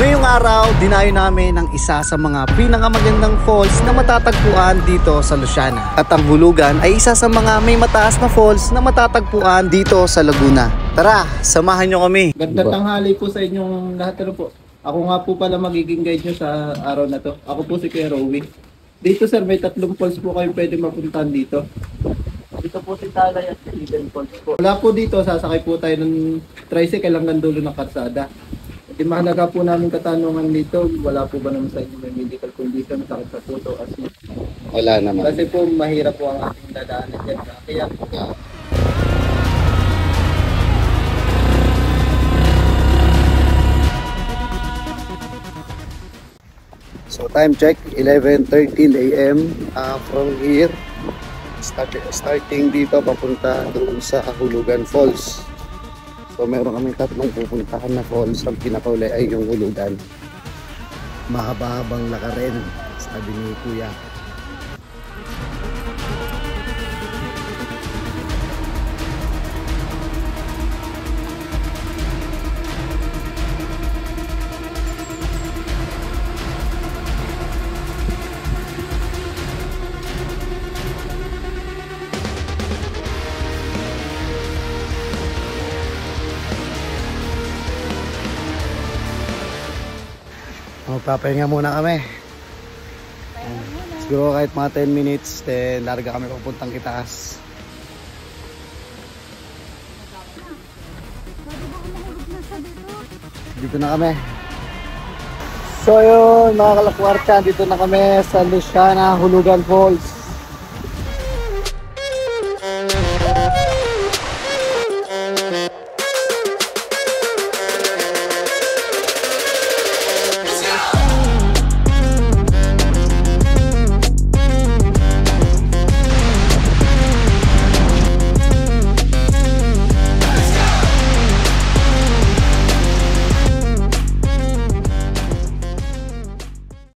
Ngayong araw, dinayo namin ang isa sa mga pinakamagandang falls na matatagpuan dito sa Luciana. At ang Hulugan ay isa sa mga may mataas na falls na matatagpuan dito sa Laguna. Tara, samahan nyo kami. Ganda tanghali po sa inyong lahat. Ano po? Ako nga po pala magiging guide nyo sa araw na to. Ako po si Kuya Rowie. Dito sir, may 3 falls po kayong pwede mapuntahan dito. Dito po si Talay at si Eden Falls po. Wala po dito, sasakay po tayo ng tricycle hanggang dulo ng kalsada. Di mahalaga po namin katanungan dito, wala po ba naman sa inyo may medical condition, sakit sa puso, asma? Wala naman. Kasi po mahirap po ang ating dadaanan dyan. Kaya So time check, 11:13 AM from here. Starting dito papunta doon sa Hulugan Falls. So meron kami 3 pupuntahan na falls. Ang pinakauli ay yung Hulugan. Mahaba-habang lakarin, sabi ni Kuya. Magpapahinga muna kami. Siguro kahit mga 10 minutes, then larga kami papuntang itaas. Dito na kami. So yun mga kalakwarta, dito na kami sa Luciana, Hulugan Falls.